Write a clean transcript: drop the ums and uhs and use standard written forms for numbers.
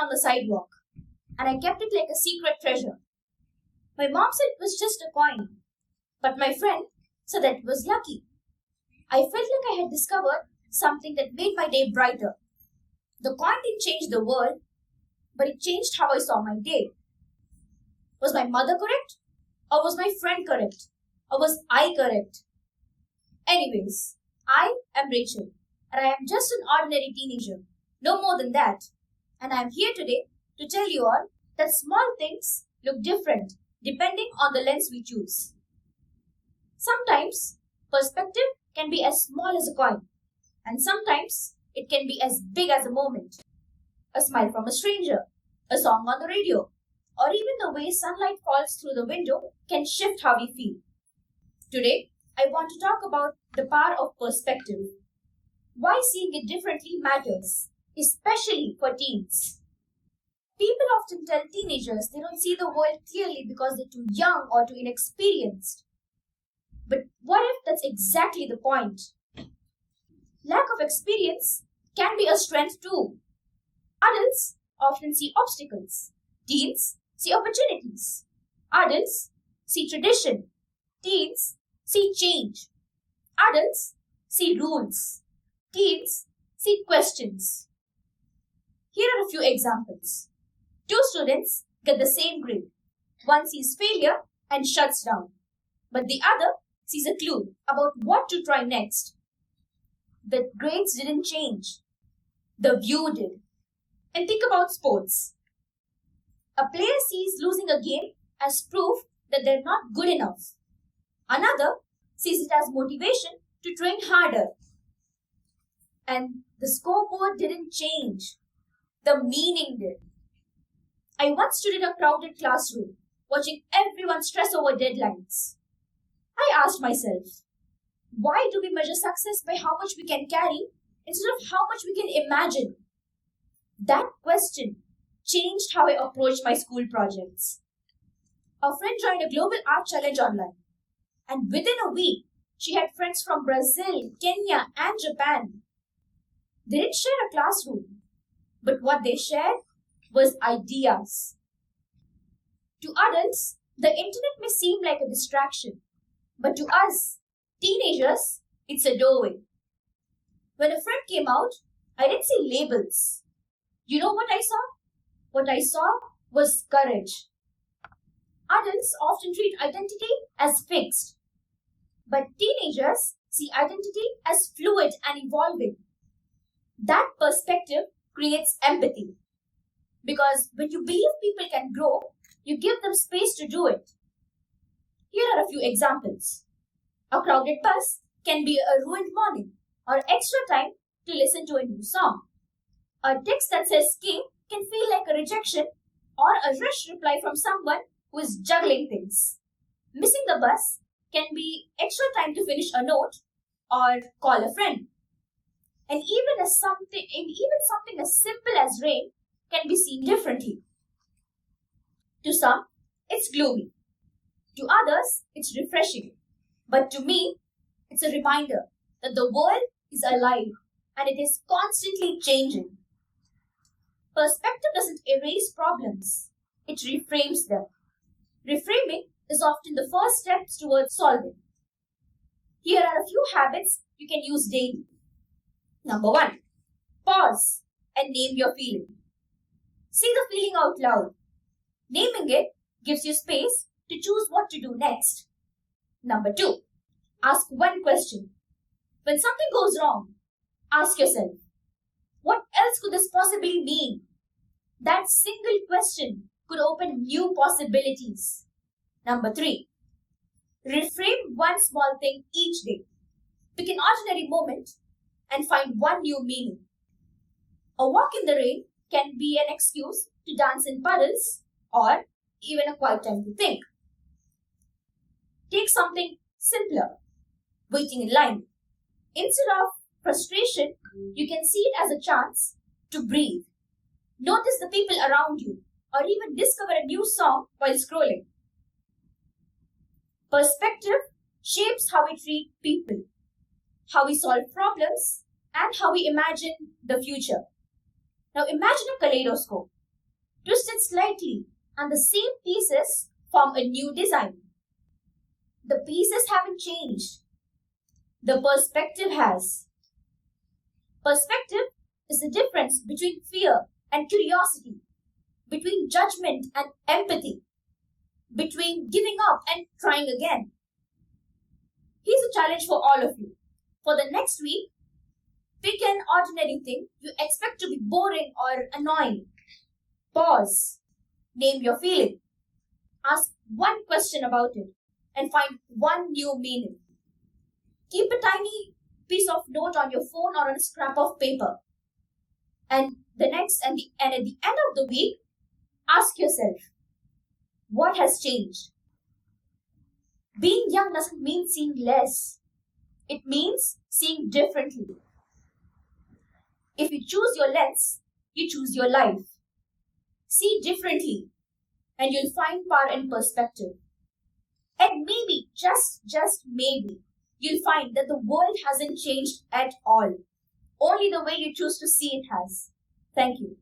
on the sidewalk, and I kept it like a secret treasure. My mom said it was just a coin, but my friend said that it was lucky. I felt like I had discovered something that made my day brighter. The coin didn't change the world, but it changed how I saw my day. Was my mother correct? Or was my friend correct? Or was I correct? Anyways, I am Rachel, and I am just an ordinary teenager, no more than that. And I am here today to tell you all that small things look different depending on the lens we choose. Sometimes perspective can be as small as a coin, and sometimes it can be as big as a moment. A smile from a stranger, a song on the radio, or even the way sunlight falls through the window can shift how we feel. Today, I want to talk about the power of perspective. Why seeing it differently matters, especially for teens. People often tell teenagers they don't see the world clearly because they're too young or too inexperienced. But what if that's exactly the point? Lack of experience can be a strength too. Adults often see obstacles. Teens see opportunities. Adults see tradition. Teens see change. Adults see rules. Teens see questions. Here are a few examples. Two students get the same grade. One sees failure and shuts down, but the other sees a clue about what to try next. The grades didn't change. The view did. And think about sports. A player sees losing a game as proof that they're not good enough. Another sees it as motivation to train harder. And the scoreboard didn't change. The meaning did. I once stood in a crowded classroom, watching everyone stress over deadlines. I asked myself, why do we measure success by how much we can carry instead of how much we can imagine? That question changed how I approached my school projects. A friend joined a global art challenge online, and within a week, she had friends from Brazil, Kenya, and Japan. They didn't share a classroom, but what they shared was ideas. To adults, the internet may seem like a distraction, but to us, teenagers, it's a doorway. When a friend came out, I didn't see labels. You know what I saw? What I saw was courage. Adults often treat identity as fixed, but teenagers see identity as fluid and evolving. That perspective creates empathy. Because when you believe people can grow, you give them space to do it. Here are a few examples. A crowded bus can be a ruined morning or extra time to listen to a new song. A text that says "King" can feel like a rejection or a rushed reply from someone who is juggling things. Missing the bus can be extra time to finish a note or call a friend. And even something as simple as rain can be seen differently. To some, it's gloomy. To others, it's refreshing. But to me, it's a reminder that the world is alive and it is constantly changing. Perspective doesn't erase problems. It reframes them. Reframing is often the first step towards solving. Here are a few habits you can use daily. Number 1, pause and name your feeling. Say the feeling out loud. Naming it gives you space to choose what to do next. Number 2, ask one question. When something goes wrong, ask yourself, what else could this possibly mean? That single question could open new possibilities. Number 3, reframe one small thing each day. Pick an ordinary moment and find one new meaning. A walk in the rain can be an excuse to dance in puddles or even a quiet time to think. Take something simpler, waiting in line. Instead of frustration, you can see it as a chance to breathe. Notice the people around you or even discover a new song while scrolling. Perspective shapes how we treat people, how we solve problems, and how we imagine the future. Now imagine a kaleidoscope. twist it slightly, and the same pieces form a new design. The pieces haven't changed. The perspective has. Perspective is the difference between fear and curiosity, between judgment and empathy, between giving up and trying again. Here's a challenge for all of you. For the next week, pick an ordinary thing you expect to be boring or annoying. Pause. Name your feeling. Ask one question about it and find one new meaning. Keep a tiny piece of note on your phone or on a scrap of paper. And at the end of the week, ask yourself, what has changed? Being young doesn't mean seeing less. It means seeing differently. If you choose your lens, you choose your life. See differently, and you'll find power and perspective. And maybe, just maybe, you'll find that the world hasn't changed at all. Only the way you choose to see it has. Thank you.